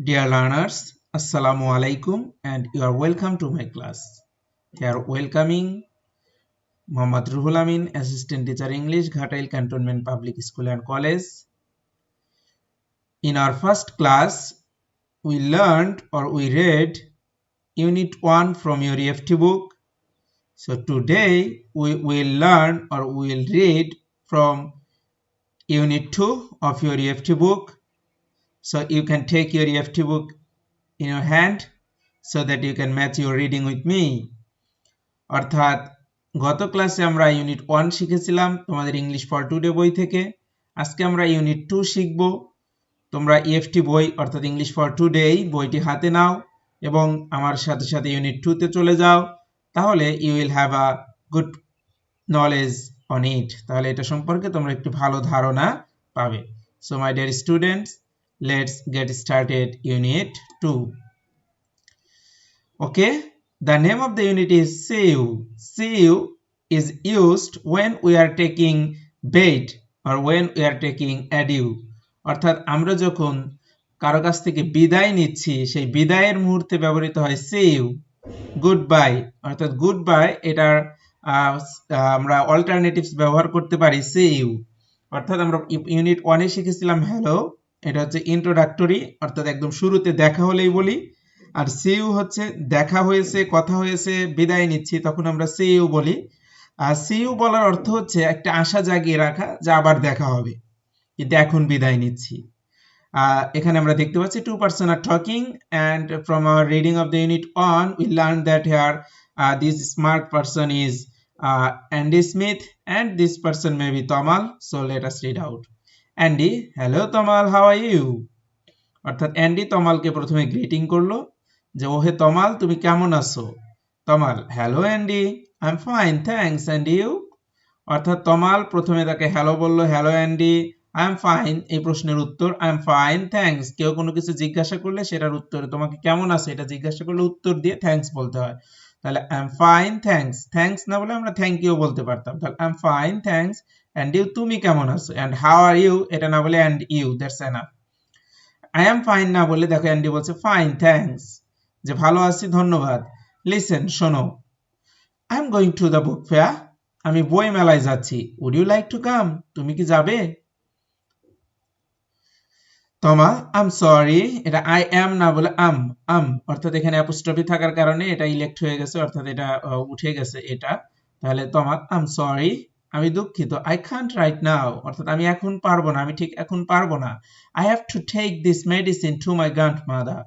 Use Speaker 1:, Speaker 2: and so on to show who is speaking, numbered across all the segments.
Speaker 1: Dear learners, Assalamu alaikum and you are welcome to my class. Here welcoming Muhammad Ruhul Amin, Assistant Teacher English, Ghatail Cantonment Public School and College. In our first class, we learned or we read Unit 1 from your EFT book. So today we will learn or we will read from Unit 2 of your EFT book. So you can take your EFT book in your hand so that you can match your reading with me. অর্থাৎ গত ক্লাসে আমরা unit 1 শিখেছিলাম তোমাদের English for today বই থেকে। আজকে আমরা ইউনিট 2 শিখব। তোমরা ইএফটি বই অর্থাৎ ইংলিশ ফর টুডে বইটি হাতে নাও এবং আমার সাথে সাথে ইউনিট 2 তে চলে যাও, তাহলে you will have a good knowledge on it. তাহলে এটা সম্পর্কে তোমরা একটু ভালো ধারণা পাবে। So my dear students, let's get started unit 2। Okay, the name of the unit is see you. See you is used when we are taking bait or when we are taking adieu. অর্থাৎ আমরা যখন কারো কাছ থেকে বিদায় নিচ্ছি সেই বিদায়ের মুহূর্তে ব্যবহৃত হয় see you, goodbye। অর্থাৎ goodbye এটার আমরা অল্টারনেটিভস ব্যবহার করতে পারি see you। অর্থাৎ আমরা ইউনিট 1 এ শিখেছিলাম হ্যালো, এটা হচ্ছে ইন্ট্রোডাক্টরি, অর্থাৎ একদম শুরুতে দেখা হলেই বলি। আর সি ইউ হচ্ছে দেখা হয়েছে, কথা হয়েছে, বিদায় নিচ্ছি, তখন আমরা সি ইউ বলি। আর সি ইউ বলার অর্থ হচ্ছে একটা আশা জাগিয়ে রাখা যে আবার দেখা হবে, কিন্তু এখন বিদায় নিচ্ছি। এখানে আমরা দেখতে পাচ্ছি two person are talking and from our reading of the unit 1 we learned that here this smart person is Andy Smith and this person may be Tamal. So let us read out. Andy, hello Tamal, how are you? অর্থাৎ Andy তমালকে প্রথমে greeting করলো যে ওহে তমাল তুমি কেমন আছো। Tamal, hello Andy, I am fine thanks, and you? অর্থাৎ তমাল প্রথমে তাকে হ্যালো বললো, hello Andy, I am fine এই প্রশ্নের উত্তর, আই এম ফাইন থ্যাঙ্কস। কেউ কোনো কিছু জিজ্ঞাসা করলে সেটার উত্তরে তোমাকে কেমন আছে এটা জিজ্ঞাসা করলে উত্তর দিয়ে থ্যাঙ্কস বলতে হয়। তাহলে I am fine thanks, thanks না বলে আমরা থ্যাংক ইউ বলতে পারতাম। তাহলে I am fine thanks, and you তুমি কেমন আছো, অ্যান্ড হাউ আর ইউ এটা না বলে and you, that's enough. I am fine না বলে দেখো অ্যান্ডি বলছে ফাইন থ্যাঙ্কস, যে ভালো আছি ধন্যবাদ। লিসেন শোনো, I am going to the book fair, আমি বই মেলায় যাচ্ছি। Would you like to come, তুমি কি যাবে? তমা, আই এম সরি, এটা আই এম না বলে আম, অর্থাৎ এখানে অ্যাপোস্ট্রফি থাকার কারণে এটা ইলেক্ট হয়ে গেছে, অর্থাৎ এটা উঠে গেছে এটা। তাহলে তমা, আই এম সরি, আমি দুঃখিত। আই কান্ট রাইট নাও, অর্থাৎ আমি এখন পারবো না, আমি ঠিক এখন পারবো না। I have to take this medicine to my grandmother,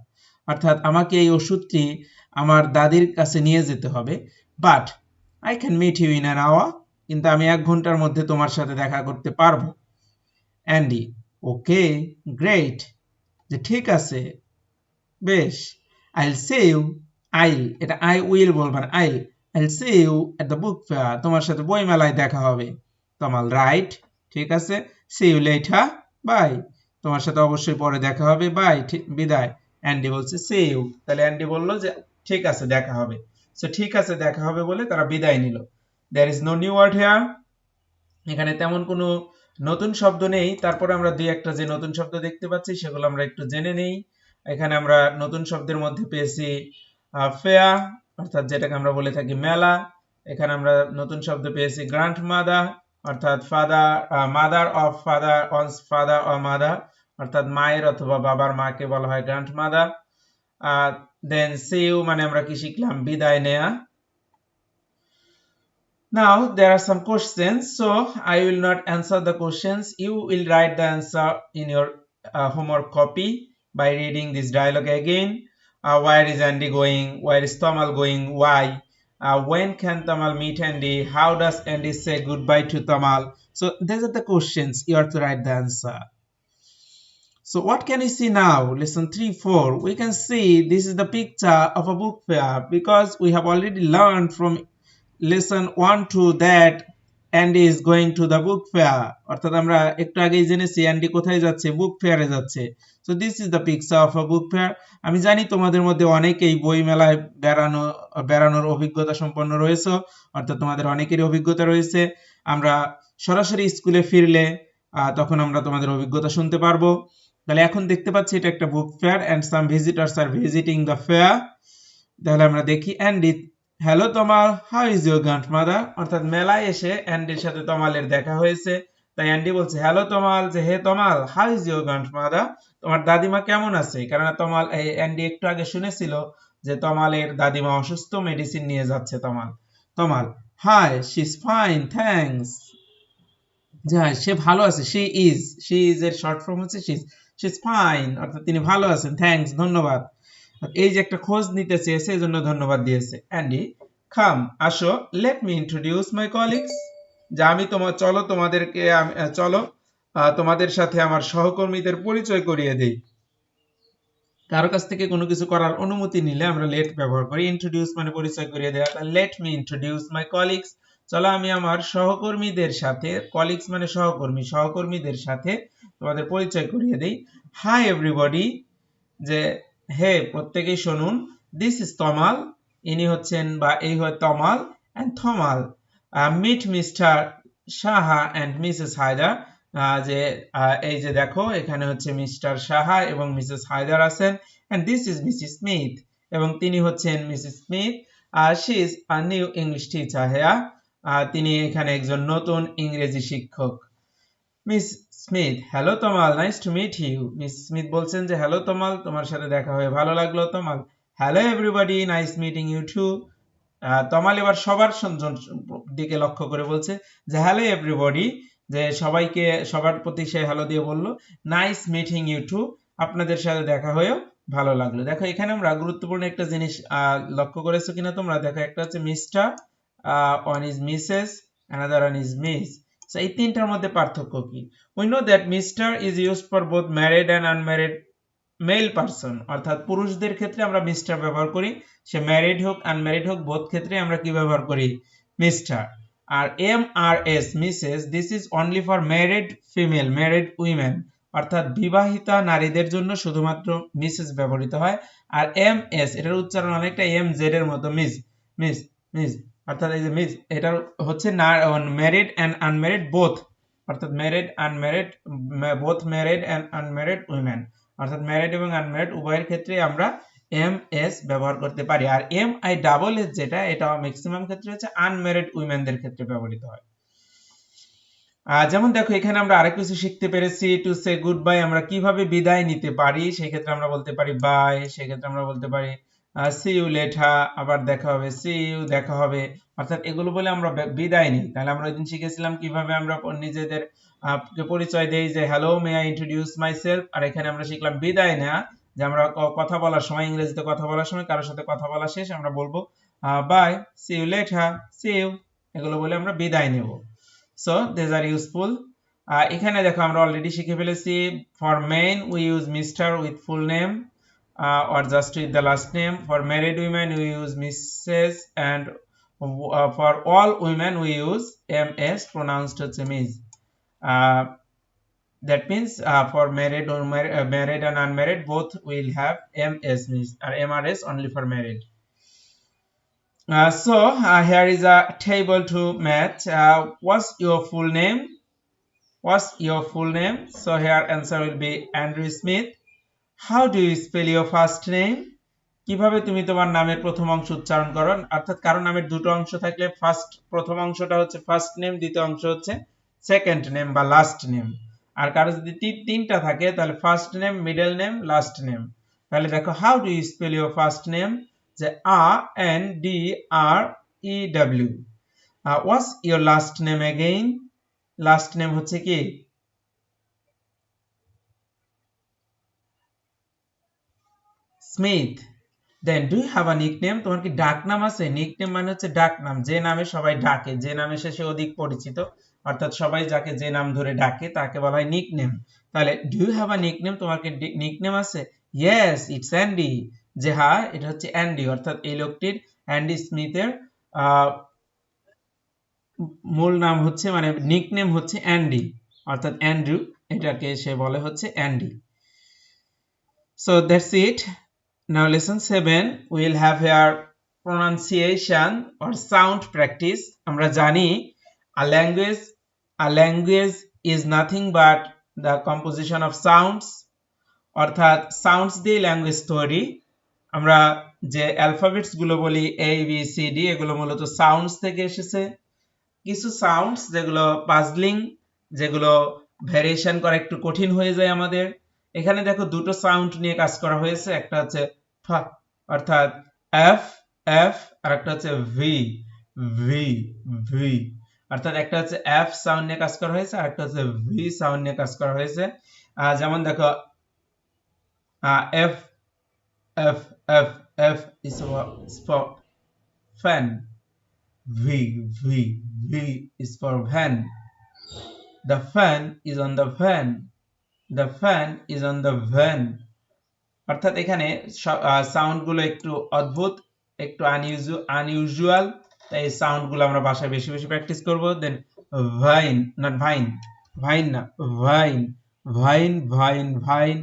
Speaker 1: অর্থাৎ আমাকে এই ওষুধটি আমার দাদির কাছে নিয়ে যেতে হবে। But I can meet you in an hour, কিন্তু আমি 1 ঘন্টার মধ্যে তোমার সাথে দেখা করতে পারবো। অ্যান্ডি, ওকে গ্রেট, যে ঠিক আছে বেশ। আইল সি ইউ, আইল এটা আই উইল বলবে না, I'll see you at the book fair, তোমার সাথে বই মেলায় দেখা হবে। তমাল, রাইট ঠিক আছে, সি ইউ লেটার, বাই, তোমার সাথে অবশ্যই পরে দেখা হবে, বাই বিদায়। অ্যান্ডি বলছে সি ইউ, তাহলে অ্যান্ডি বললো যে ঠিক আছে দেখা হবে। সো ঠিক আছে দেখা হবে বলে তারা বিদায় নিল। There is no new word here, এখানে তেমন কোনো নতুন শব্দ নেই। তারপরে আমরা দুই একটা যে নতুন শব্দ দেখতে পাচ্ছি সেগুলো আমরা একটু জেনে নেই। এখানে আমরা নতুন শব্দের মধ্যে পেয়েছি ফেয়ার, অর্থাৎ যেটাকে আমরা বলে থাকি মেলা। এখানে আমরা নতুন শব্দ পেয়েছি গ্র্যান্ডমাদার, অর্থাৎ father, mother of father, one's father or mother, অর্থাৎ মায়ের অথবা বাবার মাকে বলা হয় গ্র্যান্ডমাদার। দেন সি ইউ মানে আমরা কি শিখলাম, বিদায় নেয়া। Now there are some questions, so I will not answer the questions. You will write the answer in your homework copy by reading this dialogue again. Where is Andy going? Where is Tamal going? Why? When can Tamal meet Andy? How does Andy say goodbye to Tamal? So these are the questions. You have to write the answer. So what can we see now? Lesson 3-4. We can see this is the picture of a book fair, because we have already learned from lesson 1-2 that Andy is going to the book fair, অর্থাৎ আমরা একটু আগেই জেনেছি Andy কোথায় যাচ্ছে, বুক ফেয়ারে যাচ্ছে। So this is the picture of a book fair. আমি জানি তোমাদের মধ্যে অনেকেই বই মেলায় বেড়ানোর অভিজ্ঞতা সম্পন্ন রয়েছে, অর্থাৎ তোমাদের অনেকেরই অভিজ্ঞতা রয়েছে। আমরা সরাসরি স্কুলে ফিরলে তখন আমরা তোমাদের অভিজ্ঞতা শুনতে পারবো। তাহলে এখন দেখতে পাচ্ছি এটা একটা book fair and some visitors আর ভিজিটিং দ্য ফেয়ার। তাহলে আমরা দেখি Andy, hello Tamal, how is your grandmother? অর্থাৎ মেলায় এসে অ্যান্ডির সাথে তমালের দেখা হয়েছে, তাই অ্যান্ডি বলছে হ্যালো তমাল, যে হে তমাল, হাউ ইজ ইউর গ্র্যান্ডমাদার? তোমার দাদিমা কেমন আছে? কারণ তমাল অ্যান্ডি একটু আগে শুনেছিল যে তমালের দাদিমা অসুস্থ, মেডিসিন নিয়ে যাচ্ছে Tamal. Tamal, hi, she is fine thanks. যে হ্যাঁ সে ভালো আছে, শি ইজ এর শর্ট ফর্ম হচ্ছে শি ইজ ফাইন, অর্থাৎ তিনি ভালো আছেন, থ্যাঙ্কস ধন্যবাদ। এই যে একটা খোঁজ নিতে চেয়েছে এই জন্য ধন্যবাদ দিয়েছে। অ্যান্ডি, কাম আসো, লেট মি ইন্ট্রোডিউস মাই কলিগস, যে আমি চলো তোমাদেরকে চলো তোমাদের সাথে আমার সহকর্মীদের পরিচয় করিয়ে দেই। কারো কাছ থেকে কোনো কিছু করার অনুমতি নিলে আমরা লেট ব্যবহার করি, ইন্ট্রোডিউস মানে পরিচয় করিয়ে দেওয়া। লেট মি ইন্ট্রোডিউস মাই কলিগস, চলো আমি আমার সহকর্মীদের সাথে, কলিগস মানে সহকর্মী, সহকর্মীদের সাথে তোমাদের পরিচয় করিয়ে দেই। হাই এভরিবডি, যে হে প্রত্যেকেই শুনুন, দিস ইজ তমাল, ইনি হচ্ছেন বা এই হয় Tamal and Thamal, meet mister Saha and missus Haider, যে এই যে দেখো এখানে হচ্ছে মিস্টার সাহা এবং মিসেস হায়দার আছেন, and this is Mrs Smith, এবং তিনি হচ্ছেন Mrs Smith, she is a new English teacher here, তিনি এখানে একজন নতুন ইংরেজি শিক্ষক। Miss Smith, hello Tamal, nice to meet you. Miss Smith বলছেন যে হ্যালো তমাল, তোমার সাথে দেখা হয়ে ভালো লাগলো Tamal. Hello everybody, nice meeting you too. Tamal এবার সবার দিকে লক্ষ্য করে বলছে যে হ্যালো এভরিবডি, যে সবাইকে সবার প্রতি সে হ্যালো দিয়ে বলল, নাইস মিটিং ইউ টু, আপনাদের সাথে দেখা হয়েও ভালো লাগলো। দেখো এখানে আমরা গুরুত্বপূর্ণ একটা জিনিস লক্ষ্য করেছো কিনা তোমরা, দেখো একটা হচ্ছে mister, one is Mrs, another one is miss. So এই তিনটার মধ্যে পার্থক্য কি? We know that mister is used for both married and unmarried mail person, অর্থাৎ পুরুষদের ক্ষেত্রে আমরা মিস্টার ব্যবহার করি, সে ম্যারিড হোক আনম্যারিড হোক, বোথ ক্ষেত্রে আমরা কি ব্যবহার করি? Mister. R M R S Mrs, this is only for married female, married women, অর্থাৎ বিবাহিতা নারীদের জন্য শুধুমাত্র মিসেস ব্যবহৃত হয়। আর এম এস, এটার উচ্চারণ অনেকটা এম জেড এর মতো, মিস মিস মিস, অর্থাৎ এই যে মিস, এটা হচ্ছে ম্যারিড এন্ড আনম্যারিড বোথ, অর্থাৎ married unmarried, both married and unmarried women, অর্থাৎ ম্যারিড এবং আনম্যারিড উভয়ের ক্ষেত্রে আমরা এম এস ব্যবহার করতে পারি। আর এম আই ডাবল এস যেটা, এটা ম্যাক্সিমাম ক্ষেত্রে হচ্ছে আনম্যারিড উইমেনদের ক্ষেত্রে ব্যবহৃত হয়। যেমন দেখো এখানে আমরা আরেক কিছু শিখতে পেরেছি, টু সে গুড বাই, আমরা কিভাবে বিদায় নিতে পারি, সেই ক্ষেত্রে আমরা বলতে পারি বাই, সেই ক্ষেত্রে আমরা বলতে পারি সি ইউ লেটার, আবার দেখা হবে, সি ইউ দেখা হবে, অর্থাৎ এগুলো বলে আমরা বিদায় নিই। তাহলে আমরা ওইদিন শিখেছিলাম কিভাবে আমরা নিজেদের পরিচয় দেই, যে hello may I introduce myself, আর এখানে আমরা শিখলাম বিদায় নেওয়া, যে আমরা কথা বলার সময়, ইংরেজিতে কথা বলার সময় কারোর সাথে কথা বলা শেষ আমরা বলবো bye, see you later, see you, এগুলো বলে আমরা বিদায় নেব। So these are useful. এখানে দেখো আমরা অলরেডি শিখে ফেলেছি, for men we use Mr with full name or just with the last name. For married women we use Mrs. and for all women we use ms, pronounced হচ্ছে miss. That means for married or married and unmarried both will have ms, miss, or mrs only for married. So here is a table to match. What's your full name? What's your full name? So here answer will be Andrew Smith. How do you spell your first name? কিভাবে তুমি তোমার নামের প্রথম অংশ উচ্চারণ করো, অর্থাৎ কারো নামের দুটো অংশ থাকলে প্রথম অংশটা হচ্ছে ফার্স্ট নেম, দ্বিতীয় অংশ হচ্ছে সেকেন্ড নেম বা লাস্ট নেম। আর কারো যদি তিনটা থাকে তাহলে first name, middle name, last name. তাহলে দেখো how do you spell your first name, যে ANDREW। What's your last name again? Last name হচ্ছে কি? Smith. Then do you have a nickname? তোমার কি ডাক নাম আছে? নিকনেম মানে হচ্ছে ডাক নাম, যে নামে সবাই ডাকে, যে নামে সে অধিক পরিচিত, অর্থাৎ সবাই যাকে যে নাম ধরে ডাকে তাকে বলা হয় নিকনেম। তাহলে do you have a nickname, তোমার কি নিকনেম আছে? ইয়েস ইটস অ্যান্ডি, যে হ্যাঁ এটা হচ্ছে অ্যান্ডি, অর্থাৎ এই লোকটির, অ্যান্ডি স্মিথের মূল নাম হচ্ছে, মানে নিকনেম হচ্ছে অ্যান্ডি, অর্থাৎ অ্যান্ড্রু, এটাকে সে বলে হচ্ছে Andy. So that's it. Now lesson 7 we'll have here pronunciation or sound practice. আমরা জানি a language is nothing but the composition of sounds. অর্থাৎ সাউন্ডস দিয়ে ল্যাঙ্গুয়েজ তৈরি। আমরা যে অ্যালফাবেটস গুলো বলি এ বি সি ডি, এগুলো মূলত সাউন্ডস থেকে এসেছে। কিছু সাউন্ডস যেগুলো পাজলিং, যেগুলো ভ্যারিয়েশন করা একটু কঠিন হয়ে যায় আমাদের। এখানে দেখো দুটো সাউন্ড নিয়ে কাজ করা হয়েছে, একটা হচ্ছে ফ অর্থাৎ এফ এফ, আর একটা হচ্ছে ভি ভি ভি, অর্থাৎ একটা হচ্ছে এফ সাউন্ড নিয়ে কাজ করা হয়েছে আর একটা হচ্ছে ভি সাউন্ড নিয়ে কাজ করা হয়েছে। যেমন দেখো F F F F is for fan, v v v is for van, the fan is on the van, the fan is on the van। অর্থাৎ এখানে সাউন্ড গুলো একটু অদ্ভুত, একটু আনইউজুয়াল, তাই এই সাউন্ড গুলো আমরা বাসায় বেশি বেশি প্র্যাকটিস করব। দেন ভাইন, নট ভাইন, ভাইন না, vine vine vine vine,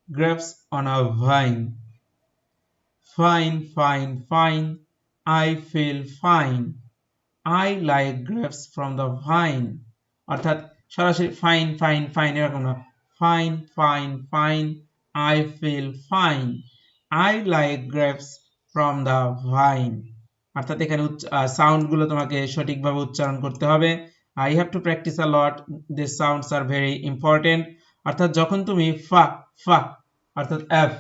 Speaker 1: grapes on a vine, fine fine fine, I feel fine, I like grapes from the vine। অর্থাৎ সরাসরি ফাইন ফাইন ফাইন এরকম না, fine fine fine, I feel fine, I like grapes from the vine। অর্থাৎ এখানে sound গুলো তোমাকে সঠিকভাবে উচ্চারণ করতে হবে। you have to practice a lot, these sounds are very important। অর্থাৎ যখন তুমি ফা ফা অর্থাৎ এফ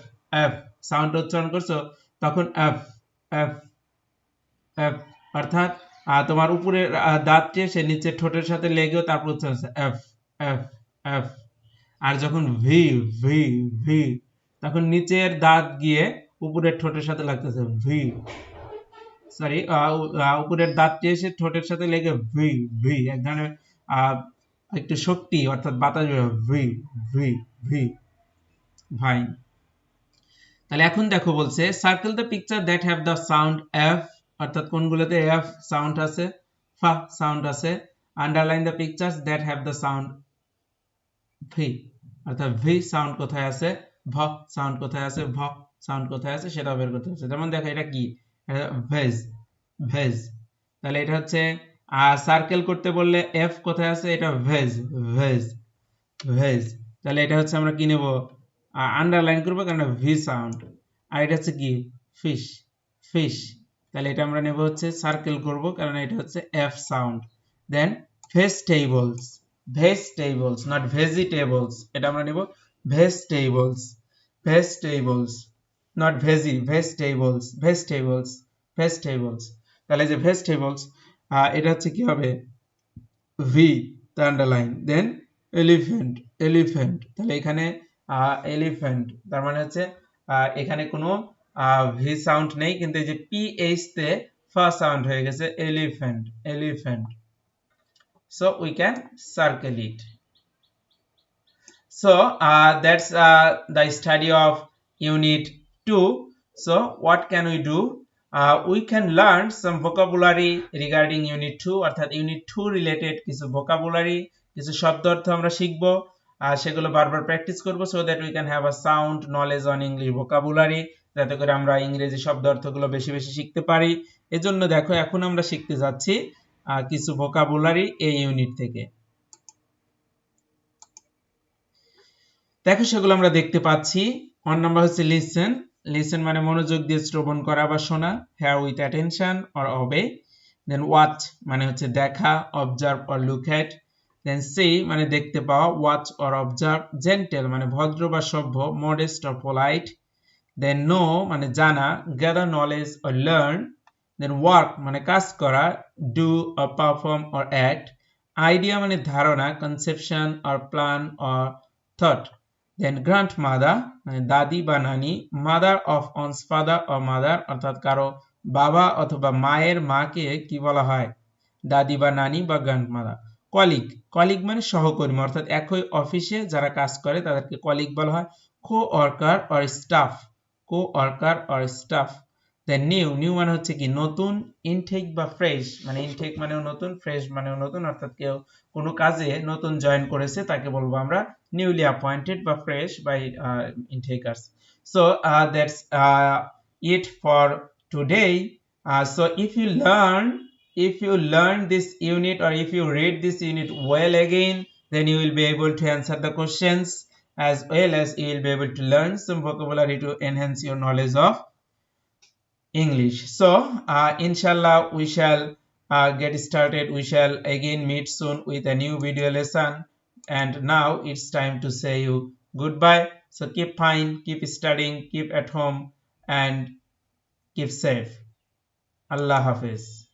Speaker 1: এফ সাউন্ড উচ্চারণ করছো, তখন এফ এফ এফ অর্থাৎ তোমার উপরের দাঁতটি সে নিচের ঠোঁটের সাথে লেগেও তারপর উচ্চারণ হচ্ছে এফ এফ এফ। আর যখন ভি ভি ভি, তখন নিচের দাঁত গিয়ে উপরের ঠোঁটের সাথে লাগতেছে ভি, সরি উপরের দাঁতটি এসে ঠোঁটের সাথে লেগে ভি ভি, এক ধরনের একটু শক্তি, অর্থাৎ বাতাস ভি ভি ভি, ভাইন। তাহলে এখন দেখো বলছে circle the picture that have the sound F, অর্থাৎ কোনগুলোতে এফ সাউন্ড আছে, ফা সাউন্ড আছে। Underline the pictures that have the sound V, অর্থাৎ ভি সাউন্ড কোথায় আছে, ভ সাউন্ড কোথায় আছে, ভ সাউন্ড কোথায় আছে সেটা বের করতে হচ্ছে। যেমন দেখো এটা কি, ভেজ ভেজ, তাহলে এটা হচ্ছে সার্কেল করতে বললে এফ কোথায় আছে, এটা ভেজ ভেজ ভেজ, তাহলে এটা হচ্ছে আমরা কি নেব, আন্ডারলাইন করবো কারণ ভি সাউন্ড। আর এটা হচ্ছে কি ফিশ ফিশ, তাহলে এটা আমরা নেব হচ্ছে সার্কেল করব কারণ এটা হচ্ছে F sound. Then vegetables, vegetables not vegetables, এটা আমরা নেব vegetables vegetables, not veggie, vegetables vegetables vegetables. তাহলে যে ভেজিটেবলস এটা হচ্ছে কি হবে, V underline. Then elephant elephant, তাহলে এখানে এলিফ্যান্ট, তার মানে হচ্ছে এখানে কোনো ভি সাউন্ড নেই, কিন্তু এই যে পিএইচ তে ফা সাউন্ড হয়ে গেছে, elephant elephant. So we can circle it. So that's the study of unit 2. So what can we do? We can learn some vocabulary regarding unit 2, অর্থাৎ unit 2 related কিছু vocabulary, কিছু শব্দ অর্থ আমরা শিখব, সেগুলো বারবার প্র্যাকটিস করব, so that we can have a sound knowledge on English vocabulary, যাতে করে আমরা ইংরেজি শব্দ অর্থগুলো বেশি বেশি শিখতে পারি। এজন্য দেখো এখন আমরা শিখতে যাচ্ছি কিছু vocabulary এই ইউনিট থেকে। দেখো সেগুলো আমরা দেখতে পাচ্ছি। 1 নাম্বার হচ্ছে লিসেন, লিসেন মানে মনোযোগ দিয়ে শ্রবণ করা বা শোনা, hear with attention or obey. Then watch মানে হচ্ছে দেখা, observe or look at. Then see মানে দেখতে পাওয়া, ওয়াচ অর অবজার্ভ। জেন্টেল মানে ভদ্র বা সভ্য, modest or polite. Then know মানে জানা, gather knowledge or learn. Then work মানে কাজ করা, do or perform or act. Idea মানে ধারণা, conception or plan or thought. Then grandmother মানে দাদি বা নানি, mother of one's father or mother, অর্থাৎ কারো বাবা অথবা মায়ের মাকে কি বলা হয়, দাদি বা নানি বা গ্র্যান্ডমাদার। কলিগ, কলিগ মানে সহকর্মী, অর্থাৎ একই অফিসে যারা কাজ করে তাদেরকে কলিগ বলা হয়। Co worker or staff, co worker or staff. Then new, new মানে হচ্ছে কি নতুন। ইনটেক বা ফ্রেশ মানে ইনটেক মানেও নতুন, ফ্রেশ মানেও নতুন, অর্থাৎ কেউ কোনো কাজে নতুন জয়েন করেছে তাকে বলবো আমরা newly appointed বা fresh by intakers. So that's it for today. So if you learn this unit or if you read this unit well again, then you will be able to answer the questions, as well as you will be able to learn some vocabulary to enhance your knowledge of English. So, inshallah, we shall get started. We shall again meet soon with a new video lesson. And now it's time to say you goodbye. So, keep fine, keep studying, keep at home, and keep safe. Allah Hafiz.